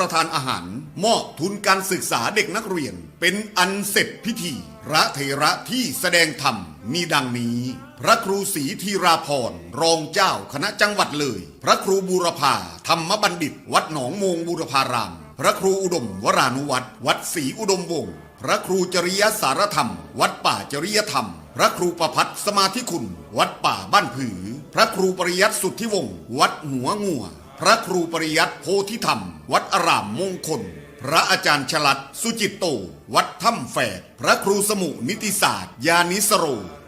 ประทานอาหารมอบทุนการศึกษาเด็กนักเรียนเป็นอันเสร็จพิธีพระเถระที่แสดงธรรมมีดังนี้พระครูศรีธีราพรรองเจ้าคณะจังหวัดเลยพระครูบูรพาธรรมบัณฑิตวัดหนองโมงบูรพารามพระครูอุดมวรานุวัตรวัดศรีอุดมวงศ์พระครูจริยสารธรรมวัดป่าจริยธรรมพระครูประภัตสมาธิคุณวัดป่าบ้านผือพระครูปริยัติสุทธิวงศ์วัดหัวงัวพระครูปริยัติโพธิธรรมวัดอารามมงคลพระอาจารย์ฉลัดสุจิตโตวัดถ้ำแฝดพระครูสมุนิติศาสตร์ยานิสโร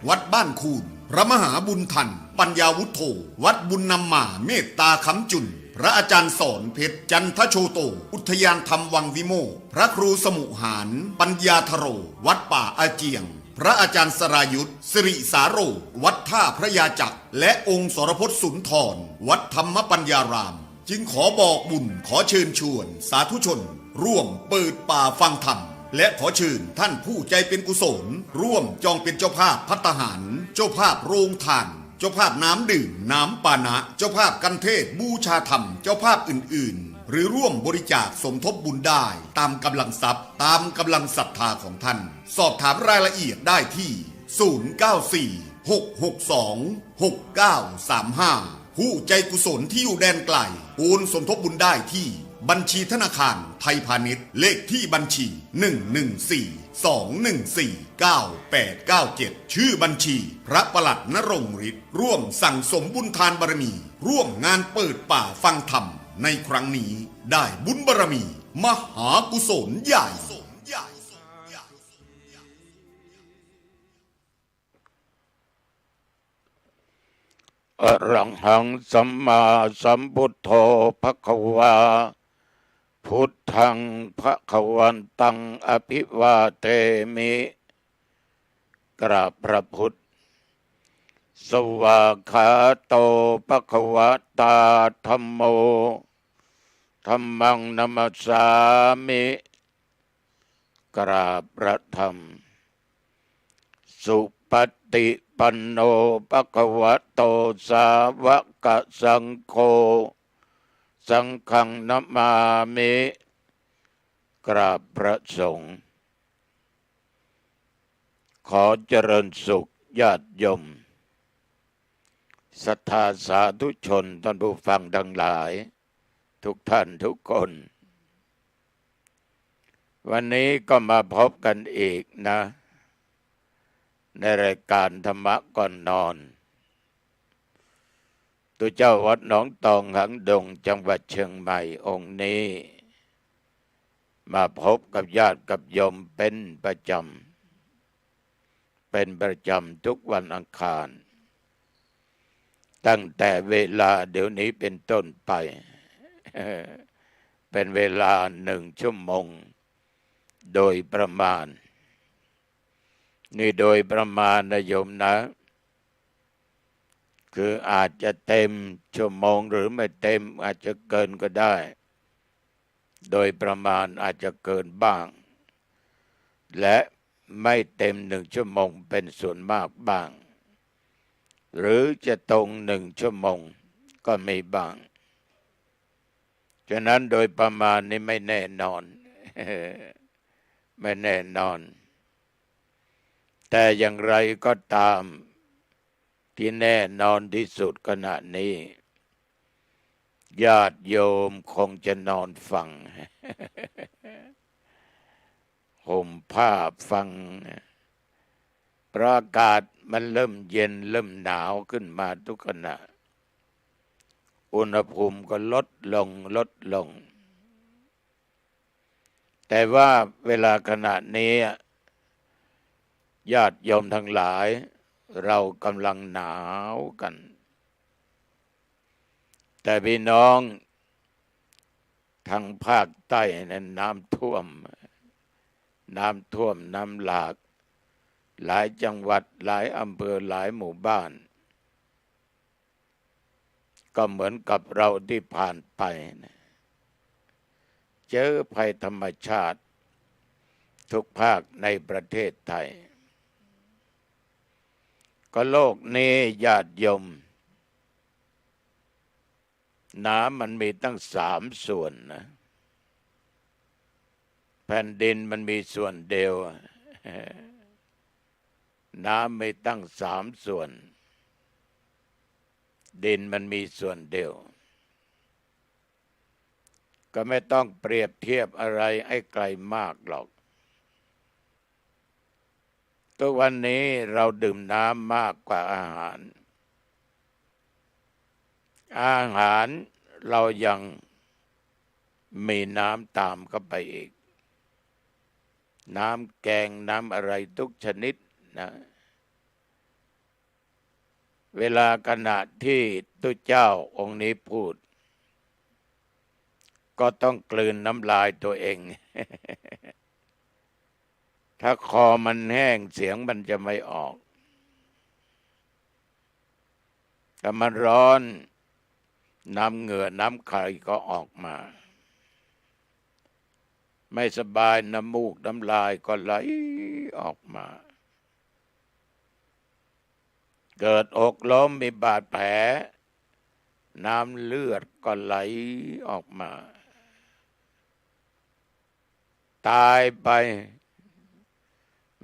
วัดบ้านคูนพระมหาบุญทันปัญญาวุฒโธวัดบุญนำมาเมตตาคำจุนพระอาจารย์สอนเพชรจันทโชโตอุทยานธรรมวังวิโมกข์พระครูสมุหารปัญญาธโรวัดป่าอาเจียงพระอาจารย์สรายุทธสิริสาโรวัดท่าพระยาจักรและองค์สรพจน์สุนทรวัดธรรมปัญญารามจึงขอบอกบุญขอเชิญชวนสาธุชนร่วมเปิดป่าฟังธรรมและขอเชิญท่านผู้ใจเป็นกุศลร่วมจองเป็นเจ้าภาพภัตตาหารเจ้าภาพโรงทานเจ้าภาพน้ำดื่มน้ำปานะเจ้าภาพกันเทศบูชาธรรมเจ้าภาพอื่นๆหรือร่วมบริจาคสมทบบุญได้ตามกำลังทรัพย์ตามกำลังศรัทธาของท่านสอบถามรายละเอียดได้ที่0946926935ผู้ใจกุศลที่อยู่แดนไกลโอนสมทบบุญได้ที่บัญชีธนาคารไทยพาณิชย์เลขที่บัญชี11421499897ชื่อบัญชีพระประหลัดณรงค์ฤทธิ์ร่วมสั่งสมบุญทานบารมีร่วมงานเปิดป่าฟังธรรมในครั้งนี้ได้บุญบารมีมหากุศลใหญ่ อรังหังสัมมาสัมพุทโธภควาพุทธังภควันตังอภิวาเทมิกราบพระพุทธสวากขาโตภควตาธัมโมธัมมังนัมสสามิกราบพระธรรมสุปฏิปันโนภควโตสาวกสังโฆสังฆังนัมมามิกราบพระสงฆ์ขอเจริญสุขญาติโยมศรัทธาสาธุชนท่านผู้ฟังทั้งหลายทุกท่านทุกคนวันนี้ก็มาพบกันอีกนะในรายการธรรมะก่อนนอนตัวเจ้าวัดหนองตองหังดงจังหวัดเชียงใหม่องค์นี้มาพบกับญาติกับโยมเป็นประจำทุกวันอังคารตั้งแต่เวลาเดี๋ยวนี้เป็นต้นไป เป็นเวลา1 ชั่วโมงโดยประมาณนี่โดยประมาณนะโยมนะคืออาจจะเต็มชั่วโมงหรือไม่เต็มอาจจะเกินก็ได้โดยประมาณอาจจะเกินบ้างและไม่เต็ม1 ชั่วโมงเป็นส่วนมากบ้างหรือจะตรง1 ชั่วโมงก็มีบ้างฉะนั้นโดยประมาณนี้ไม่แน่นอน ไม่แน่นอนแต่อย่างไรก็ตามที่แน่นอนที่สุดขณะนี้ญาติโยมคงจะนอนฟัง ห่มผ้าฟังเพราะอากาศมันเริ่มเย็นเริ่มหนาวขึ้นมาทุกขณะอุณหภูมิก็ลดลงแต่ว่าเวลาขณะนี้ญาติโยมทั้งหลายเรากำลังหนาวกันแต่พี่น้องทางภาคใต้นั้นน้ำท่วมน้ำหลากหลายจังหวัดหลายอำเภอหลายหมู่บ้านก็เหมือนกับเราที่ผ่านไปเจอภัยธรรมชาติทุกภาคในประเทศไทยก็โลกนี้ญาติโยมน้ำมันมีตั้ง3 ส่วนนะ ผ่นดินมันมีส่วนเดียวน้ำไม่ตั้ง3 ส่วนดินมันมีส่วนเดียวก็ไม่ต้องเปรียบเทียบอะไรให้ไกลมากหรอกตัววันนี้เราดื่มน้ำมากกว่าอาหารเรายังมีน้ำตามเข้าไปอีกน้ำแกงน้ำอะไรทุกชนิดนะเวลาขณะที่ตัวเจ้าองค์นี้พูดก็ต้องกลืนน้ำลายตัวเอง ถ้าคอมันแห้งเสียงมันจะไม่ออกถ้ามันร้อนน้ำเหงื่อน้ำไขก็ออกมาไม่สบายน้ำมูกน้ำลายก็ไหลออกมาเกิดอกล้มมีบาดแผลน้ำเลือดก็ไหลออกมาตายไป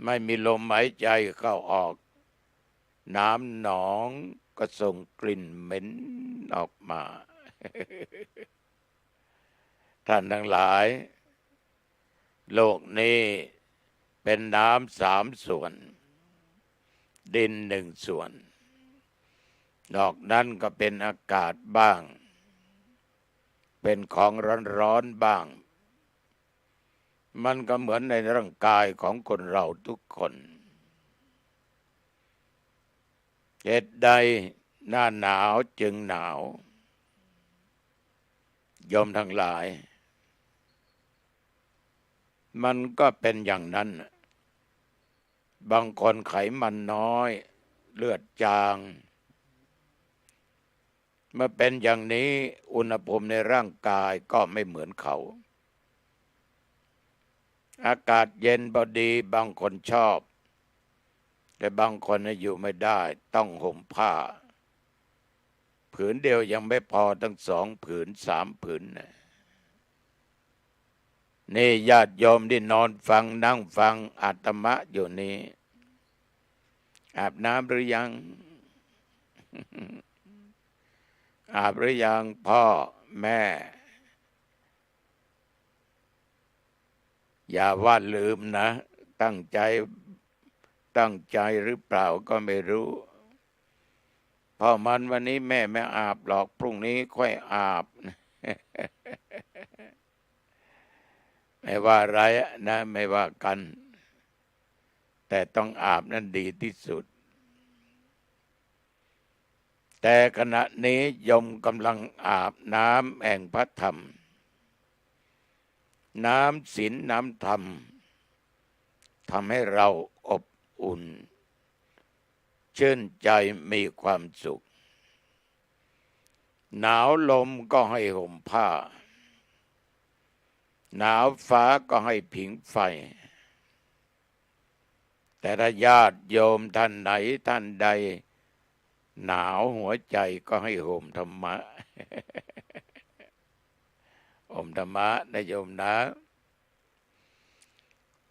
ไม่มีลมหายใจเข้าออกน้ำหนองก็ส่งกลิ่นเหม็นออกมา ท่านทั้งหลายโลกนี้เป็นน้ำ3 ส่วนดิน1 ส่วนนอกนั้นก็เป็นอากาศบ้างเป็นของร้อนๆบ้างมันก็เหมือนในร่างกายของคนเราทุกคนเหตุใดหน้าหนาวจึงหนาวโยมทั้งหลายมันก็เป็นอย่างนั้นบางคนไขมันน้อยเลือดจางเมื่อเป็นอย่างนี้อุณหภูมิในร่างกายก็ไม่เหมือนเขาอากาศเย็นพอดีบางคนชอบแต่บางคนอยู่ไม่ได้ต้องห่มผ้าผืนเดียวยังไม่พอตั้ง2 ผืน3 ผืนนะนี่ญาติโยมที่นอนฟังนั่งฟังอาตมะอยู่นี้อาบน้ำหรือยัง อาบหรือยังพ่อแม่อย่าว่าลืมนะตั้งใจหรือเปล่าก็ไม่รู้พ่อมันวันนี้แม่ไม่อาบหรอกพรุ่งนี้ค่อยอาบ ไม่ว่าอะไรนะไม่ว่ากันแต่ต้องอาบนั่นดีที่สุดแต่ขณะนี้โยมกำลังอาบน้ำแห่งพระธรรมน้ำศีลน้ำธรรมทำให้เราอบอุ่นชื่นใจมีความสุขหนาวลมก็ให้ห่มผ้าหนาวฟ้าก็ให้ผิงไฟแต่ถ้าญาติโยมท่านไหนท่านใดหนาวหัวใจก็ให้ห่มธรรมะ ห่มธรรมะนะโยมนะ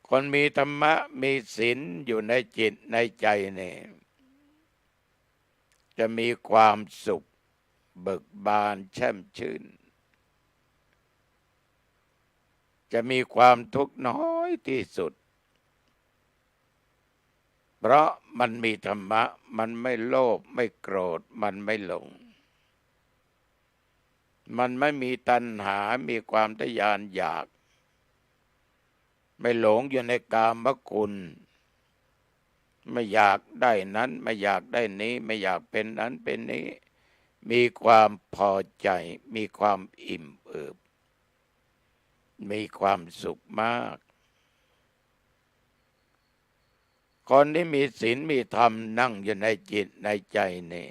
คนมีธรรมะมีศีลอยู่ในจิตในใจเนี่ยจะมีความสุขเบิกบานแช่มชื่นจะมีความทุกข์น้อยที่สุดเพราะมันมีธรรมะมันไม่โลภไม่โกรธมันไม่หลงมันไม่มีตัณหามีความทะยานอยากไม่หลงอยู่ในกามคุณไม่อยากได้นั้นไม่อยากได้นี้ไม่อยากเป็นนั้นเป็นนี้มีความพอใจมีความอิ่มเอิบมีความสุขมากคนที่มีศีลมีธรรมนั่งอยู่ในจิตในใจนี่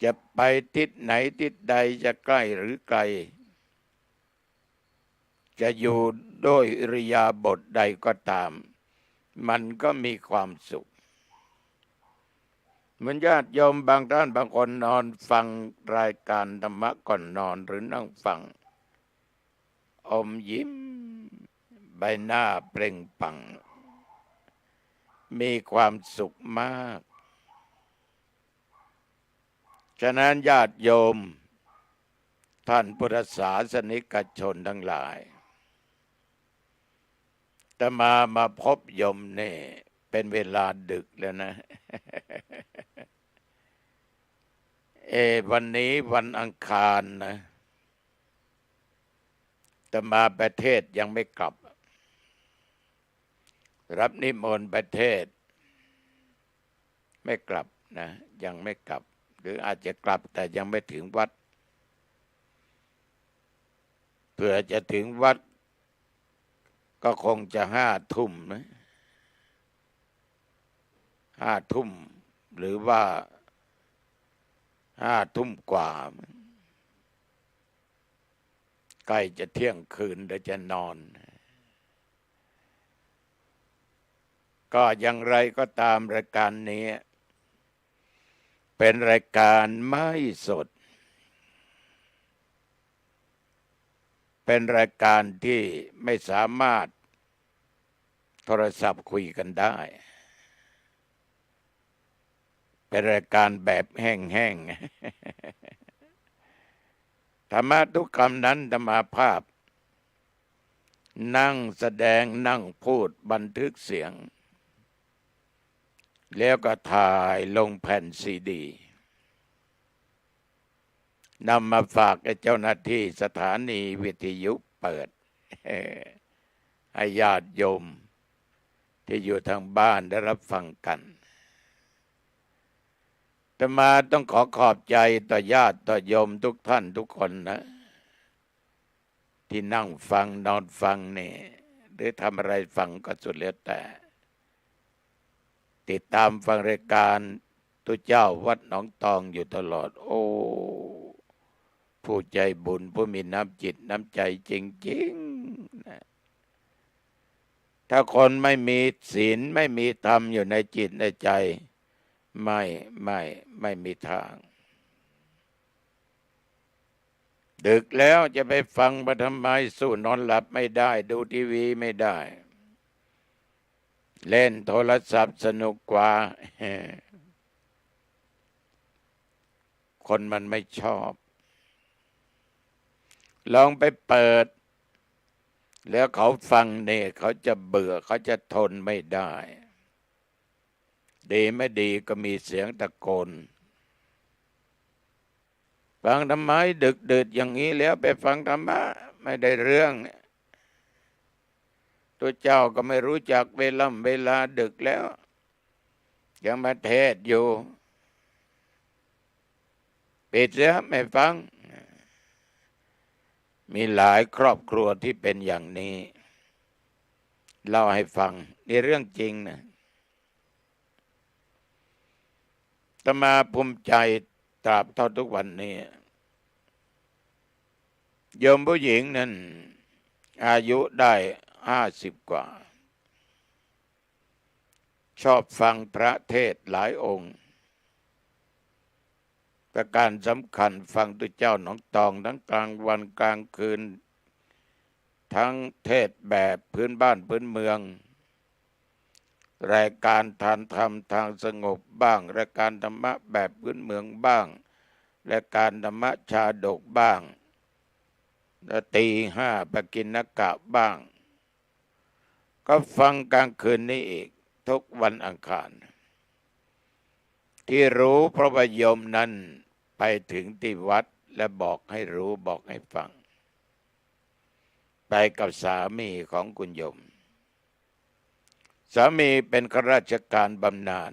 จะไปทิศไหนทิศใดจะใกล้หรือไกลจะอยู่ด้วยอิริยาบถใดก็ตามมันก็มีความสุขเหมือนญาติโยมบางท่านบางคนนอนฟังรายการธรรมะก่อนนอนหรือนั่งฟังอมยิ้ม ใบหน้าเปล่งปลั่งมีความสุขมากฉะนั้นญาติโยมท่านพุทธศาสนิกชนทั้งหลายแต่มาพบโยมนี่เป็นเวลาดึกแล้วนะ วันนี้วันอังคารนะแต่มาประเทศยังไม่กลับรับนิมนต์ประเทศไม่กลับนะยังไม่กลับหรืออาจจะกลับแต่ยังไม่ถึงวัดเพื่อจะถึงวัดก็คงจะ5 ทุ่มนะ5 ทุ่มหรือว่า5 ทุ่มกว่าใกล้จะเที่ยงคืนเดี๋ยวจะนอนก็อย่างไรก็ตามรายการนี้เป็นรายการไม่สดเป็นรายการที่ไม่สามารถโทรศัพท์คุยกันได้เป็นรายการแบบแห้งๆธรรมะทุกคำนั้นธรรมาภาพนั่งแสดงนั่งพูดบันทึกเสียงแล้วก็ถ่ายลงแผ่นซีดีนำมาฝากให้เจ้าหน้าที่สถานีวิทยุเปิดให้ญาติโยมที่อยู่ทางบ้านได้รับฟังกันแต่มาต้องขอบใจต่อญาติต่อโยมทุกท่านทุกคนนะที่นั่งฟังนอนฟังนี่หรือทำอะไรฟังก็สุดแล้วแต่ติดตามฟังรายการตุเจ้าวัดหนองตองอยู่ตลอดโอ้ผู้ใจบุญผู้มีน้ำจิตน้ำใจจริงๆนะถ้าคนไม่มีศีลไม่มีธรรมอยู่ในจิตในใจไม่มีทางดึกแล้วจะไปฟังมาทำไมสู้นอนหลับไม่ได้ดูทีวีไม่ได้เล่นโทรศัพท์สนุกกว่าคนมันไม่ชอบลองไปเปิดแล้วเขาฟังเนี่ยเขาจะเบื่อเขาจะทนไม่ได้ดีไม่ดีก็มีเสียงตะโกนฟังทำไมดึกดื่นอย่างนี้แล้วไปฟังธรรมะไม่ได้เรื่องตัวเจ้าก็ไม่รู้จักเวลาดึกแล้วยังมาเทศอยู่ปิดเสียไม่ฟังมีหลายครอบครัวที่เป็นอย่างนี้เล่าให้ฟังนี่เรื่องจริงนะอาตมาภูมิใจตราบเท่าทุกวันนี้โยมผู้หญิงนั้นอายุได้50 กว่าชอบฟังพระเทศน์หลายองค์ประการสำคัญฟังตุเจ้าหนองตองทั้งกลางวันกลางคืนทั้งเทศแบบพื้นบ้านพื้นเมืองรายการทานธรรมทางสงบบ้างรายการธรรมะแบบพื้นเมืองบ้างรายการธรรมะชาดกบ้างตีห้าปกิณกะบ้างก็ฟังกลางคืนนี้อีกทุกวันอังคารที่รู้เพราะว่าโยมนั้นไปถึงที่วัดและบอกให้รู้บอกให้ฟังไปกับสามีของคุณโยมสามีเป็นข้าราชการบำนาญ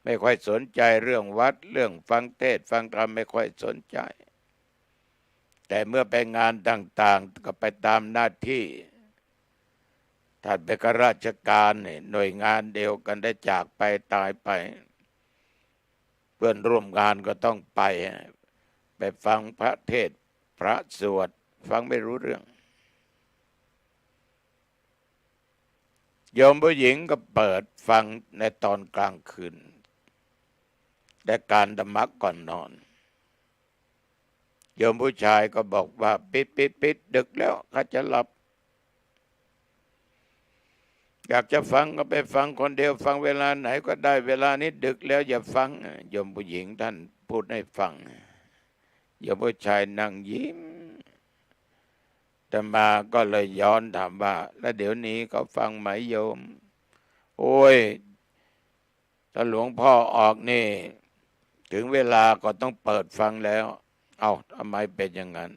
ไม่ค่อยสนใจเรื่องวัดเรื่องฟังเทศน์ฟังธรรมไม่ค่อยสนใจแต่เมื่อไปงานต่างๆก็ไปตามหน้าที่ถ้าเป็นข้าราชการเนี่ยหน่วยงานเดียวกันได้จากไปตายไปเพื่อนร่วมงานก็ต้องไปฟังพระเทศน์พระสวดฟังไม่รู้เรื่องโยมผู้หญิงก็เปิดฟังในตอนกลางคืนและการธรรมะก่อนนอนโยมผู้ชายก็บอกว่าปิดดึกแล้วเขาจะหลับ อยากจะฟังก็ไปฟังคนเดียวฟังเวลาไหนก็ได้เวลานี้ดึกแล้วอย่าฟังโยมผู้หญิงท่านพูดให้ฟังโยมผู้ชายนั่งยิ้มแต่มาก็เลยย้อนถามว่าแล้วเดี๋ยวนี้เขาฟังไหมโยมโอ้ยถ้าหลวงพ่อออกนี่ถึงเวลาก็ต้องเปิดฟังแล้วเอาทำไมเป็นอย่างนั้น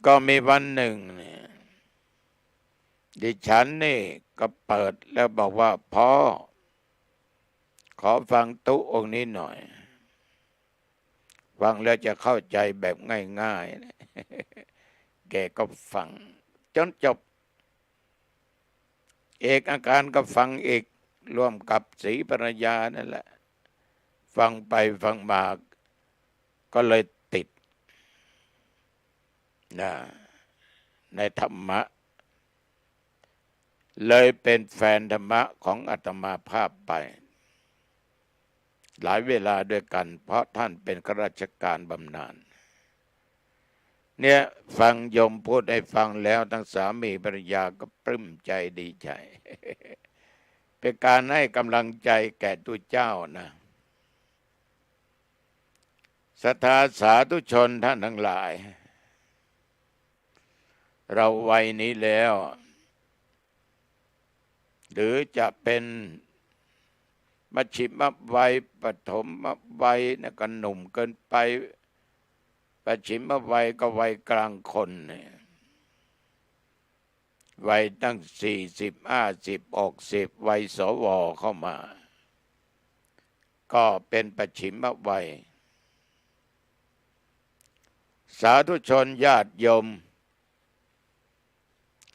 ก็มีวันหนึ่งเนี่ยดิฉันนี่ก็เปิดแล้วบอกว่าพ่อขอฟังตุองค์นี้หน่อยฟังแล้วจะเข้าใจแบบง่ายๆแกก็ฟังจนจบเอกอาการก็ฟังอีกร่วมกับศรีภรรยานั่นแหละฟังไปฟังมาก็เลยติดนะในธรรมะเลยเป็นแฟนธรรมะของอาตมาภาพไปหลายเวลาด้วยกันเพราะท่านเป็นข้าราชการบำนาญเนี่ยฟังโยมพูดให้ฟังแล้วทั้งสามีภรรยาก็ปลื้มใจดีใจ เป็นการให้กำลังใจแก่ตัวเจ้านะศรัทธาสาธุชนท่านทั้งหลายเราวัยนี้แล้วหรือจะเป็นมัชฌิมวัยปฐมวัยนะก็หนุ่มเกินไปปัจฉิมวัยก็วัยกลางคนเนี่ยวัยตั้ง40 50 60วัยสวเข้ามาก็เป็นปัจฉิมวัยสาธุชนญาติโยม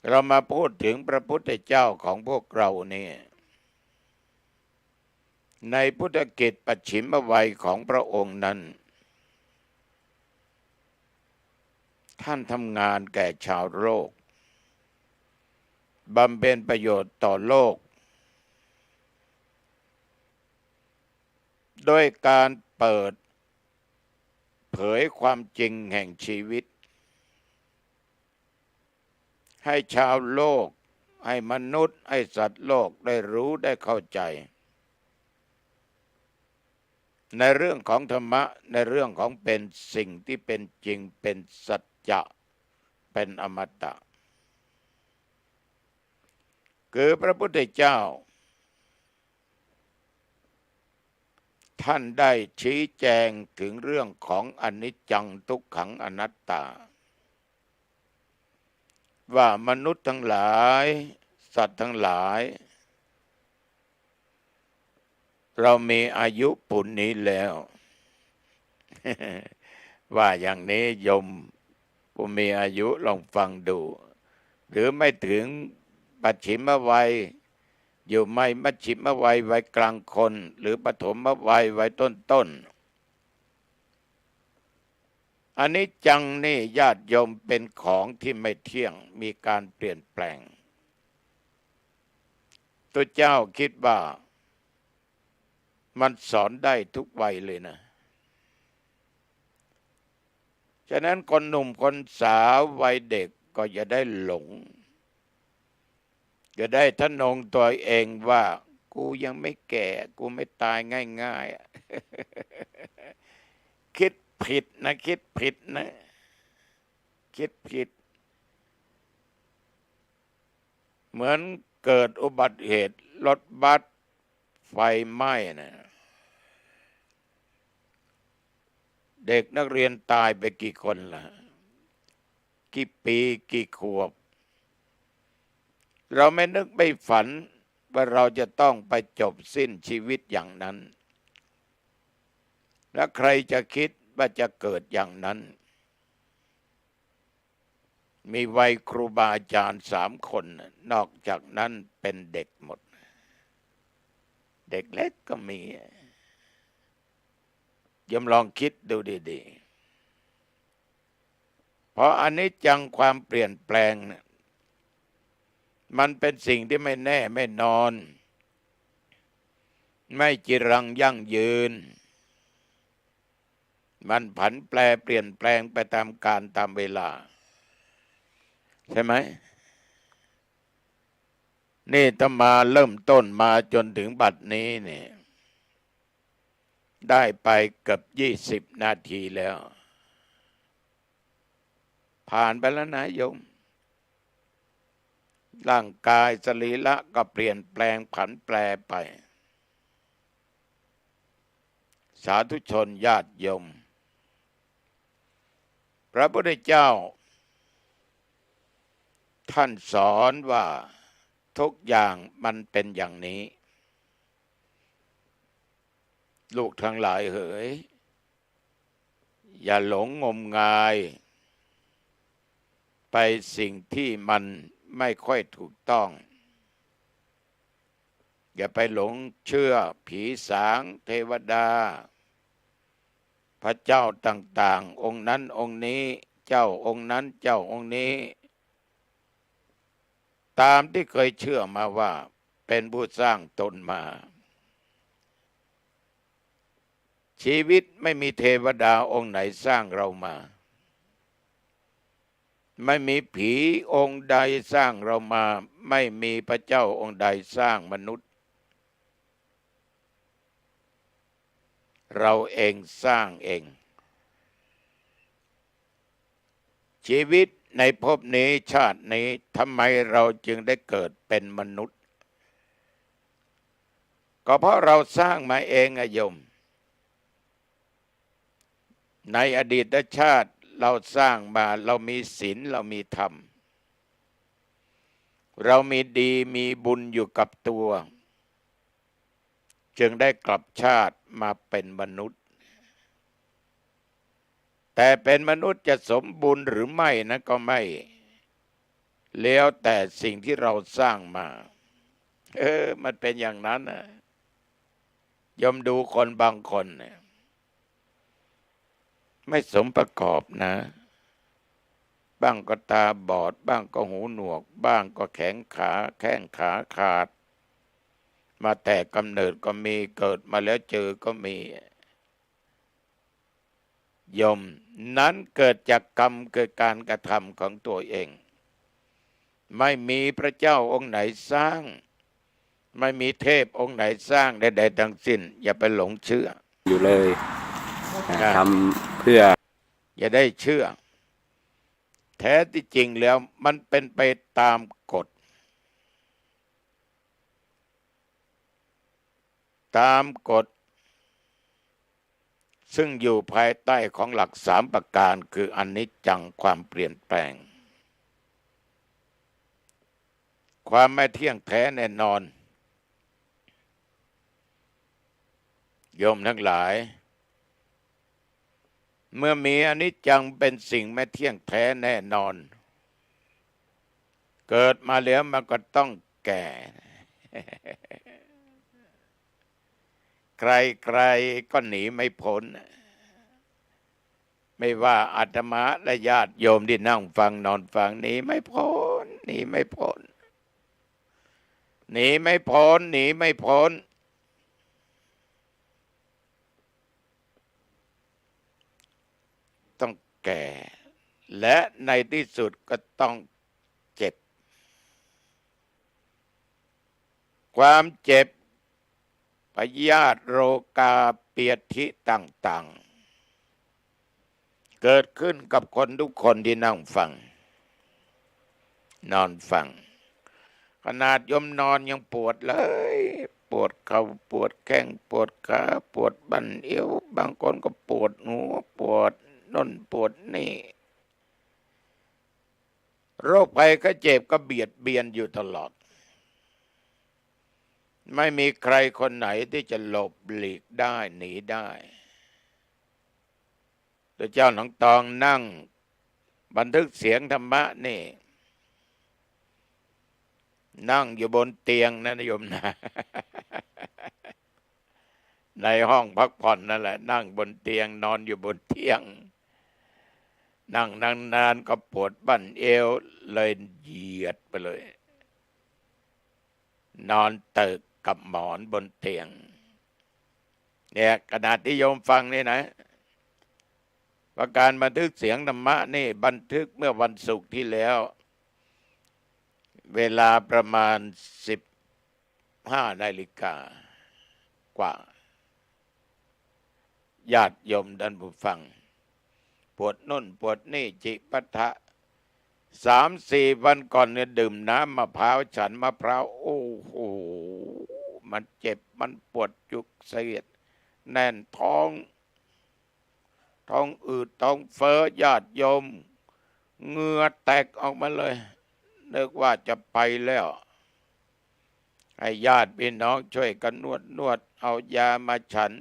เรามาพูดถึงพระพุทธเจ้าของพวกเรานี่ในพุทธกิจปัจฉิมวัยของพระองค์นั้นท่านทำงานแก่ชาวโลกบำเพ็ญประโยชน์ต่อโลกโดยการเปิดเผยความจริงแห่งชีวิตให้ชาวโลกให้มนุษย์ให้สัตว์โลกได้รู้ได้เข้าใจในเรื่องของธรรมะในเรื่องของเป็นสิ่งที่เป็นจริงเป็นสัจจะเป็นอมตะคือพระพุทธเจ้าท่านได้ชี้แจงถึงเรื่องของอนิจจังทุกขังอนัตตาว่ามนุษย์ทั้งหลายสัตว์ทั้งหลายเรามีอายุปุณนี้แล้ว ว่าอย่างนี้โยมผู้มีอายุลองฟังดูหรือไม่ถึงปัจฉิมวัยอยู่ไม่มัชฉิมวัยวัยกลางคนหรือปฐมวัยวัยต้นอันนี้จังนี่ญาติโยมเป็นของที่ไม่เที่ยงมีการเปลี่ยนแปลงตัวเจ้าคิดว่ามันสอนได้ทุกวัยเลยนะฉะนั้นคนหนุ่มคนสาววัยเด็กก็อย่าได้หลงอย่าได้ทะนงตัวเองว่ากูยังไม่แก่กูไม่ตายง่ายๆ คิดผิดนะคิดผิดนะคิดผิดเหมือนเกิดอุบัติเหตุรถบัสไฟไหม้นะเด็กนักเรียนตายไปกี่คนล่ะกี่ปีกี่ขวบเราไม่นึกไม่ฝันว่าเราจะต้องไปจบสิ้นชีวิตอย่างนั้นและใครจะคิดว่าจะเกิดอย่างนั้นมีวัยครูบาอาจารย์3 คนนอกจากนั้นเป็นเด็กหมดเด็กเล็กก็มียมลองคิดดูดีๆเพราะอันนี้จังความเปลี่ยนแปลงนะมันเป็นสิ่งที่ไม่แน่ไม่นอนไม่จีรังยั่งยืนมันผันแปรเปลี่ยนแปลงไปตามกาลตามเวลาใช่ไหม นี่ถ้ามาเริ่มต้นมาจนถึงบัดนี้เนี่ยได้ไปเกือบ20 นาทีแล้ว ผ่านไปแล้วนะโยมร่างกายสรีระก็เปลี่ยนแปลงผันแปรไปสาธุชนญาติโยมพระพุทธเจ้าท่านสอนว่าทุกอย่างมันเป็นอย่างนี้ลูกทั้งหลายเอ๋ยอย่าหลงงมงายไปสิ่งที่มันไม่ค่อยถูกต้องอย่าไปหลงเชื่อผีสางเทวดาพระเจ้าต่างๆองค์นั้นองค์นี้เจ้าองค์นั้นเจ้าองค์นี้ตามที่เคยเชื่อมาว่าเป็นผู้สร้างตนมาชีวิตไม่มีเทวดาองค์ไหนสร้างเรามาไม่มีผีองค์ใดสร้างเรามาไม่มีพระเจ้าองค์ใดสร้างมนุษย์เราเองสร้างเองชีวิตในภพนี้ชาตินี้ทำไมเราจึงได้เกิดเป็นมนุษย์ก็เพราะเราสร้างมาเองอะโยมในอดีตชาติเราสร้างมาเรามีศีลเรามีธรรมเรามีดีมีบุญอยู่กับตัวจึงได้กลับชาติมาเป็นมนุษย์แต่เป็นมนุษย์จะสมบูรณ์หรือไม่นะก็ไม่แล้วแต่สิ่งที่เราสร้างมามันเป็นอย่างนั้นนะยมดูคนบางคนเนี่ยไม่สมประกอบนะบ้างก็ตาบอดบ้างก็หูหนวกบ้างก็แข้งขาขาดมาแต่กำเนิดก็มีเกิดมาแล้วเจอก็มียมนั้นเกิดจากกรรมเกิดการกระทำของตัวเองไม่มีพระเจ้าองค์ไหนสร้างไม่มีเทพองค์ไหนสร้างใดๆทั้งสิ้นอย่าไปหลงเชื่ออยู่เลยทำเพื่ออย่าได้เชื่อแท้ที่จริงแล้วมันเป็นไปตามกฎซึ่งอยู่ภายใต้ของหลัก3 ประการคืออนิจจังความเปลี่ยนแปลงความไม่เที่ยงแท้แน่นอนโยมทั้งหลายเมื่อมีอนิจจังเป็นสิ่งไม่เที่ยงแท้แน่นอนเกิดมาแล้วมันก็ต้องแก่ ใครก็หนีไม่พ้นไม่ว่าอาตมาและญาติโยมที่นั่งฟังนอนฟังหนีไม่พ้นต้องแก่และในที่สุดก็ต้องเจ็บความเจ็บพยาธิโรคาเปียธิต่างๆเกิดขึ้นกับคนทุกคนที่นั่งฟังนอนฟังขนาดยมนอนยังปวดเลยปวดเข่าปวดแข้งปวดขาปวดบั้นเอวบางคนก็ปวดหัวปวดน่นปวดนี่โรคภัยไข้เจ็บก็เบียดเบียนอยู่ตลอดไม่มีใครคนไหนที่จะหลบหลีกได้หนีได้ตัวเจ้าหนองตองนั่งบันทึกเสียงธรรมะนี่นั่งอยู่บนเตียงนะโยมนะ ในห้องพักผ่อนนั่นแหละนั่งบนเตียงนอนอยู่บนเตียงนั่งนานก็ปวดบั้นเอวเลยเหยียดไปเลยนอนตึกกับหมอนบนเตียงเนี่ยขณะที่โยมฟังนี่นะว่าการบันทึกเสียงธรรมะนี่บันทึกเมื่อวันศุกร์ที่แล้ว เวลาประมาณ15 นาฬิกา กว่าญาติโยมท่านผู้ฟังปวดน่นปวดนี่จิปะทะ3-4 วันก่อนเนี่ยดื่มน้ำมะพร้าวฉันมะพร้าวโอ้โหมันเจ็บมันปวดจุกเสียดแน่นท้องอืดท้องเฟ้อญาติโยมเหงื่อแตกออกมาเลยนึกว่าจะไปแล้วให้ญาติพี่น้องช่วยกันนวดเอายามาฉัน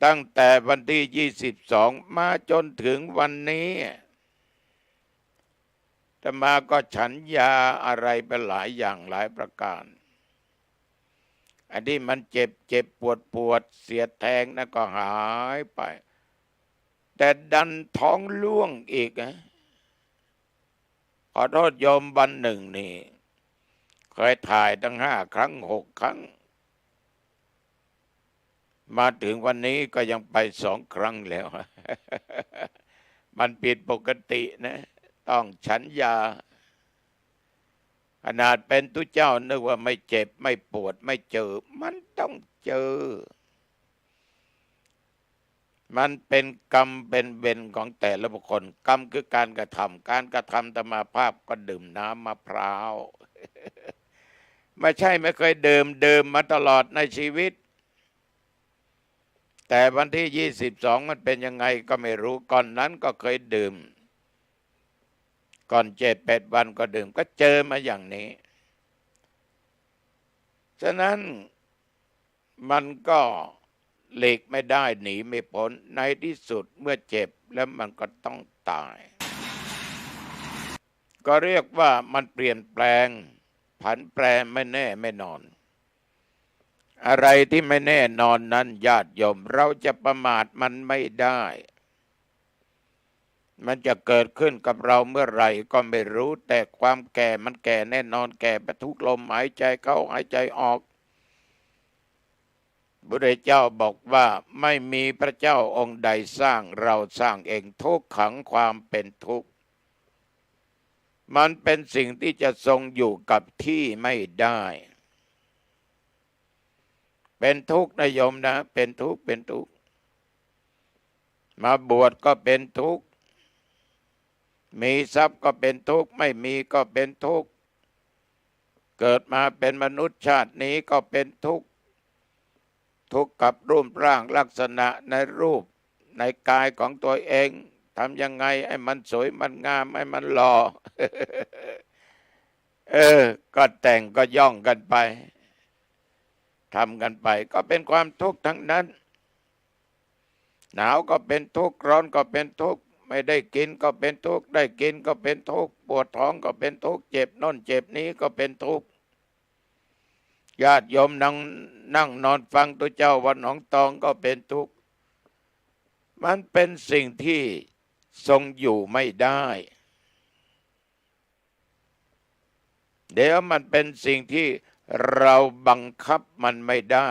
ตั้งแต่วันที่22มาจนถึงวันนี้อาตมาก็ฉันยาอะไรไปหลายอย่างหลายประการอันที่มันเจ็บปวดเสียดแทงนั่นก็หายไปแต่ดันท้องร่วงอีกนะขอโทษโยมวันหนึ่งนี่เคยถ่ายตั้ง5 ครั้ง 6 ครั้งมาถึงวันนี้ก็ยังไป2 ครั้งแล้ว มันผิดปกตินะต้องฉันยาขนาดเป็นตุเจ้านึกว่าไม่เจ็บไม่ปวดไม่เจอมันต้องเจอมันเป็นกรรมเป็นเวรของแต่ละบุคคลกรรมคือการกระทำธรรมาภาพก็ดื่มน้ำมะพร้าว ไม่ใช่ไม่เคยดื่มมาตลอดในชีวิตแต่วันที่22มันเป็นยังไงก็ไม่รู้ก่อนนั้นก็เคยดื่มก่อน7-8 วันก็ดื่มก็เจอมาอย่างนี้ฉะนั้นมันก็หลีกไม่ได้หนีไม่พ้นในที่สุดเมื่อเจ็บแล้วมันก็ต้องตายก็เรียกว่ามันเปลี่ยนแปลงผันแปรไม่แน่ไม่นอนอะไรที่ไม่แน่นอนนั้นญาติโยมเราจะประมาทมันไม่ได้มันจะเกิดขึ้นกับเราเมื่อไหร่ก็ไม่รู้แต่ความแก่มันแก่แน่นอนแก่ไปทุกลมหายใจเข้าหายใจออกพระพุทธเจ้าบอกว่าไม่มีพระเจ้าองค์ใดสร้างเราสร้างเองทุกขังความเป็นทุกข์มันเป็นสิ่งที่จะทรงอยู่กับที่ไม่ได้เป็นทุกข์นะโยมนะเป็นทุกข์มาบวชก็เป็นทุกข์มีทรัพย์ก็เป็นทุกข์ไม่มีก็เป็นทุกข์เกิดมาเป็นมนุษย์ชาตินี้ก็เป็นทุกข์กับรูปร่างลักษณะในรูปในกายของตัวเองทำยังไงให้มันสวยมันงามให้มันหล่อ ก็แต่งก็ย่องกันไปทำกันไปก็เป็นความทุกข์ทั้งนั้นหนาวก็เป็นทุกข์ร้อนก็เป็นทุกข์ไม่ได้กินก็เป็นทุกข์ได้กินก็เป็นทุกข์ปวดท้องก็เป็นทุกข์เจ็บโน่นเจ็บนี้ก็เป็นทุกข์ญาติโยมนั่งนอนฟังตัวเจ้าวัดหนองตองก็เป็นทุกข์มันเป็นสิ่งที่ทรงอยู่ไม่ได้เดี๋ยวมันเป็นสิ่งที่เราบังคับมันไม่ได้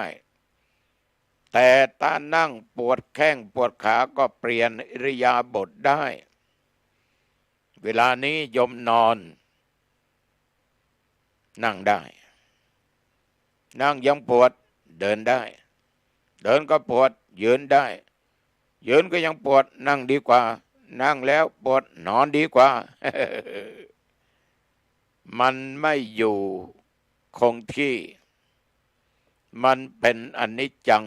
แต่ถ้านั่งปวดแข้งปวดขาก็เปลี่ยนอิริยาบถได้เวลานี้โยมนอนนั่งได้นั่งยังปวดเดินได้เดินก็ปวดยืนได้ยืนก็ยังปวดนั่งดีกว่านั่งแล้วปวดนอนดีกว่า มันไม่อยู่คงที่มันเป็นอนิจจัง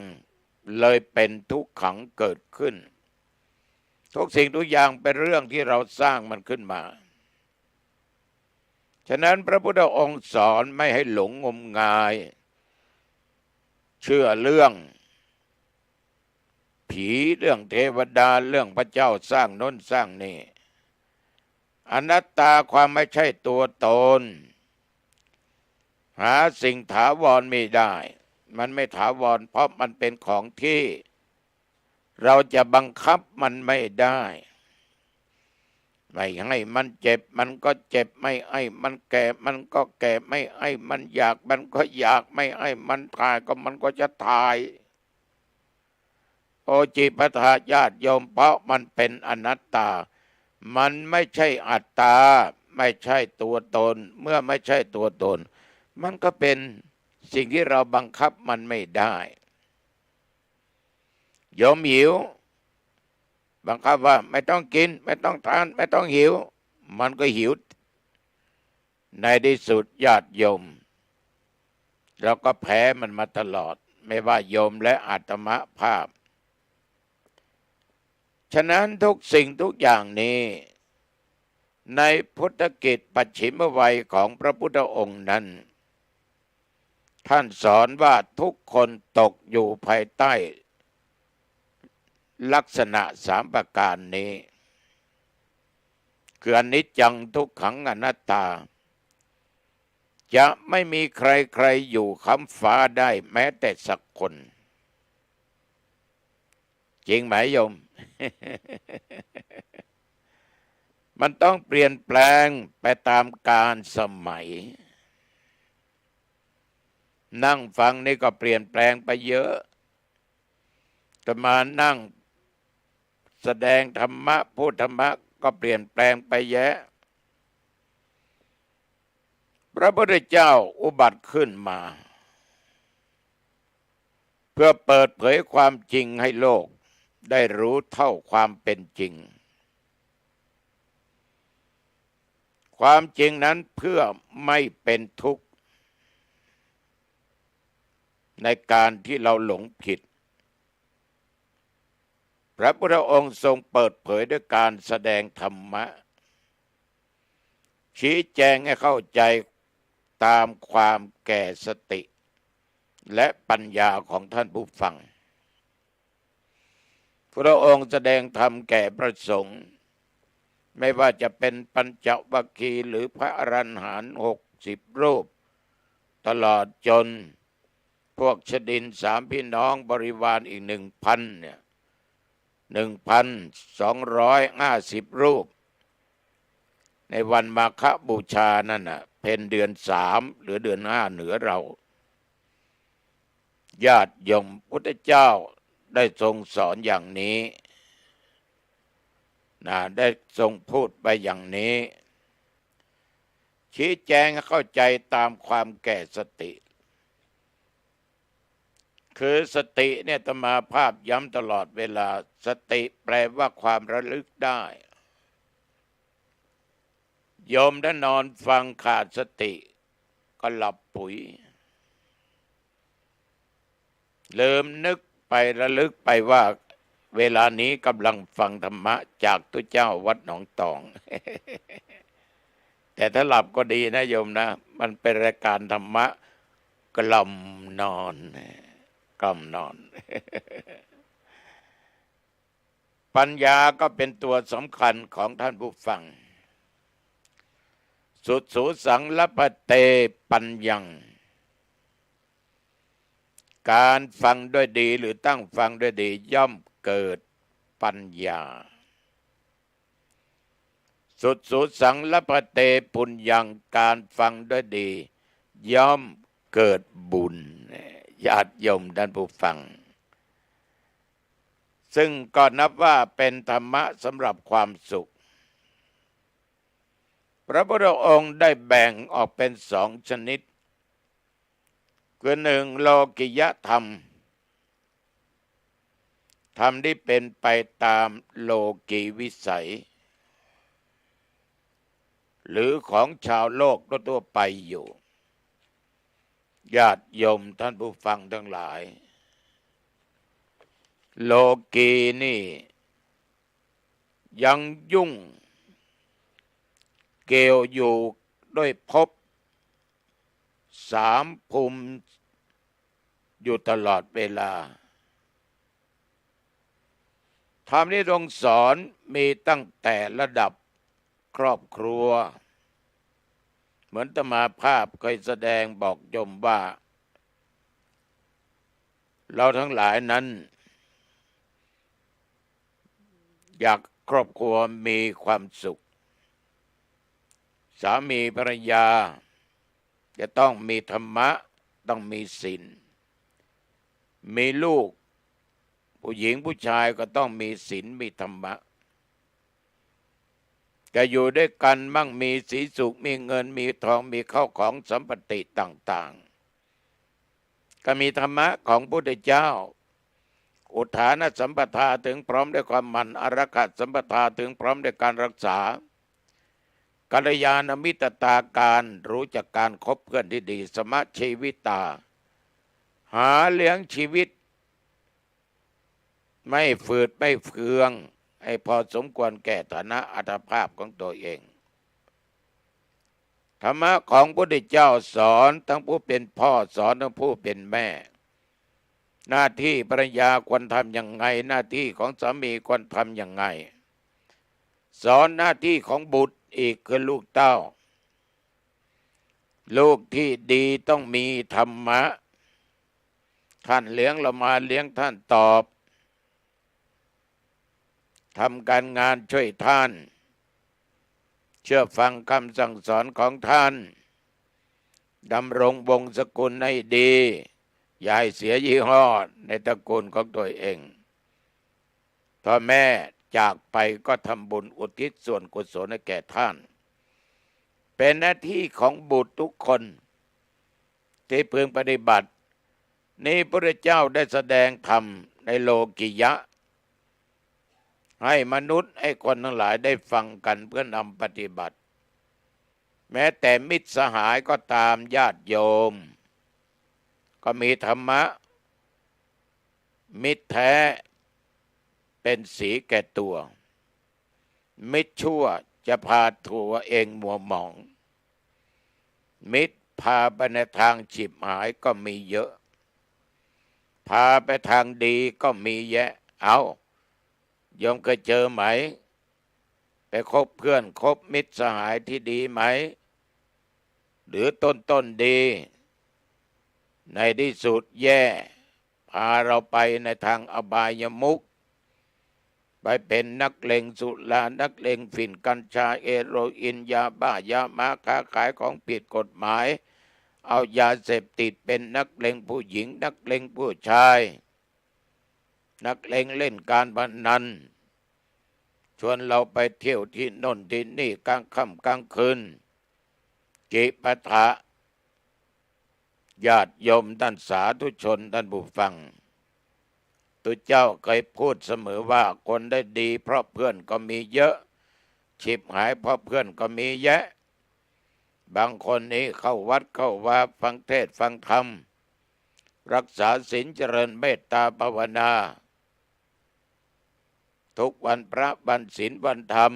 เลยเป็นทุกขังเกิดขึ้นทุกสิ่งทุกอย่างเป็นเรื่องที่เราสร้างมันขึ้นมาฉะนั้นพระพุทธองค์สอนไม่ให้หลงงมงายเชื่อเรื่องผีเรื่องเทวดาเรื่องพระเจ้าสร้างโน้นสร้างนี่อนัตตาความไม่ใช่ตัวตนหาสิ่งถาวรไม่ได้มันไม่ถาวรเพราะมันเป็นของที่เราจะบังคับมันไม่ได้ไม่ให้มันเจ็บมันก็เจ็บไม่ให้มันแก่มันก็แก่ไม่ให้มันอยากมันก็อยากไม่ให้มันถ่ายก็มันก็จะถ่ายโอจิปถาญาติโยมเพราะมันเป็นอนัตตามันไม่ใช่อัตตา ไม่ใช่ตัวตนเมื่อไม่ใช่ตัวตนมันก็เป็นสิ่งที่เราบังคับมันไม่ได้โยมหิวบังคับว่าไม่ต้องกินไม่ต้องทานไม่ต้องหิวมันก็หิวในที่สุดญาติโยมเราก็แพ้มันมาตลอดไม่ว่าโยมและอาตมภาพฉะนั้นทุกสิ่งทุกอย่างนี้ในพุทธกิจปัจฉิมวัยของพระพุทธองค์นั้นท่านสอนว่าทุกคนตกอยู่ภายใต้ลักษณะสามประการนี้คืออนิจจังทุกขังอนัตตาจะไม่มีใครๆอยู่ค้ำฟ้าได้แม้แต่สักคนจริงไหมโยม มันต้องเปลี่ยนแปลงไปตามกาลสมัยนั่งฟังนี่ก็เปลี่ยนแปลงไปเยอะแต่มานั่งแสดงธรรมะพูดธรรมะก็เปลี่ยนแปลงไปแยะพระพุทธเจ้าอุบัติขึ้นมาเพื่อเปิดเผยความจริงให้โลกได้รู้เท่าความเป็นจริงความจริงนั้นเพื่อไม่เป็นทุกข์ในการที่เราหลงผิดพระพุทธองค์ทรงเปิดเผยด้วยการแสดงธรรมะชี้แจงให้เข้าใจตามความแก่สติและปัญญาของท่านผู้ฟังพระองค์แสดงธรรมแก่พระสงฆ์ไม่ว่าจะเป็นปัญจวัคคีย์หรือพระอรหันต์60 รูปตลอดจนพวกชดิน3 พี่น้องบริวารอีก 1,000 เนี่ย 1,250 รูปในวันมาฆบูชานั่นน่ะเพ็ญเดือน3หรือเดือน5เหนือเราญาติโยมพุทธเจ้าได้ทรงสอนอย่างนี้ได้ทรงพูดไปอย่างนี้ชี้แจงให้เข้าใจตามความแก่สติคือสติเนี่ยอาตมาภาพย้ำตลอดเวลาสติแปลว่าความระลึกได้โยมถ้านอนฟังขาดสติก็หลับปุ๋ยลืมนึกไประลึกไปว่าเวลานี้กำลังฟังธรรมะจากตุเจ้าวัดหนองตอง แต่ถ้าหลับก็ดีนะโยมนะมันเป็นรายการธรรมะกล่อมนอนกล่อมนอน ปัญญาก็เป็นตัวสำคัญของท่านผู้ฟังสุดสูสังละปะเตปัญญังการฟังด้วยดีหรือตั้งฟังด้วยดีย่อมเกิดปัญญาสุดสูสังละปะเตปุญญังการฟังด้วยดีย่อมเกิดบุญญาติโยมท่านผู้ฟังซึ่งก็นับว่าเป็นธรรมะสำหรับความสุขพระพุทธองค์ได้แบ่งออกเป็น2 ชนิดคือ 1. โลกิยธรรมธรรมที่เป็นไปตามโลกีวิสัยหรือของชาวโลกทั่วไปอยู่ญาติโยมท่านผู้ฟังทั้งหลายโลกีนี่ยังยุ่งเกี่ยวอยู่ด้วยภพ3 ภูมิอยู่ตลอดเวลาธรรมที่ทรงสอนมีตั้งแต่ระดับครอบครัวเหมือนอาตมาภาพเคยแสดงบอกโยมว่าเราทั้งหลายนั้นอยากครอบครัวมีความสุขสามีภรรยาจะต้องมีธรรมะต้องมีศีลมีลูกผู้หญิงผู้ชายก็ต้องมีศีลมีธรรมะ จะอยู่ด้วยกันมั่งมีสีสุขมีเงินมีทองมีเข้าของสัมปติต่างๆก็มีธรรมะของพุทธเจ้าอุทานสัมปทาถึงพร้อมด้วยความหมั่นอรหัตสัมปทาถึงพร้อมด้วยการรักษากัลยาณมิตรตาการรู้จักการคบเพื่อนที่ดีสมะชีวิตาหาเลี้ยงชีวิตไม่ฝืดไม่เฟืองให้พอสมควรแก่ฐานะอัตภาพของตัวเองธรรมะของพระพุทธเจ้าสอนทั้งผู้เป็นพ่อสอนทั้งผู้เป็นแม่หน้าที่ภรรยาควรทำอย่างไงหน้าที่ของสามีควรทำอย่างไงสอนหน้าที่ของบุตรอีกคือลูกเต้าลูกที่ดีต้องมีธรรมะท่านเลี้ยงเรามาเลี้ยงท่านตอบทำการงานช่วยท่านเชื่อฟังคำสั่งสอนของท่านดำรงวงศ์สกุลให้ดีอย่าให้เสียยี่ห้อในตระกูลของตัวเองพ่อแม่จากไปก็ทำบุญอุทิศส่วนกุศลให้แก่ท่านเป็นหน้าที่ของบุตรทุกคนที่พึงปฏิบัตินี้พระเจ้าได้แสดงธรรมในโลกิยะให้มนุษย์ให้คนทั้งหลายได้ฟังกันเพื่อนำปฏิบัติแม้แต่มิตรสหายก็ตามญาติโยมก็มีธรรมะมิตรแท้เป็นสีแก่ตัวมิตรชั่วจะพาตัวเองมัวหมองมิตรพาไปในทางฉิบหายก็มีเยอะพาไปทางดีก็มีแยะเอาโยมเคยเจอไหมไปคบเพื่อนคบมิตรสหายที่ดีไหมหรือต้นดีในที่สุดแย่พาเราไปในทางอบายมุขไปเป็นนักเลงสุรานักเลงฝิ่นกัญชาเอโรอีนยาบ้ายาม้าค้าขายของผิดกฎหมายเอายาเสพติดเป็นนักเลงผู้หญิงนักเลงผู้ชายนักเลงเล่นการพนันชวนเราไปเที่ยวที่โน่นที่นี่กลางค่ำกลางคืนจิปะทะญาติโยมท่านสาธุชนท่านผู้ฟังตัวเจ้าเคยพูดเสมอว่าคนได้ดีเพราะเพื่อนก็มีเยอะฉิบหายเพราะเพื่อนก็มีแยะบางคนนี้เข้าวัดเข้าวาฟังเทศฟังธรรมรักษาศีลเจริญเมตตาภาวนาทุกวันพระวันศีลวันธรรม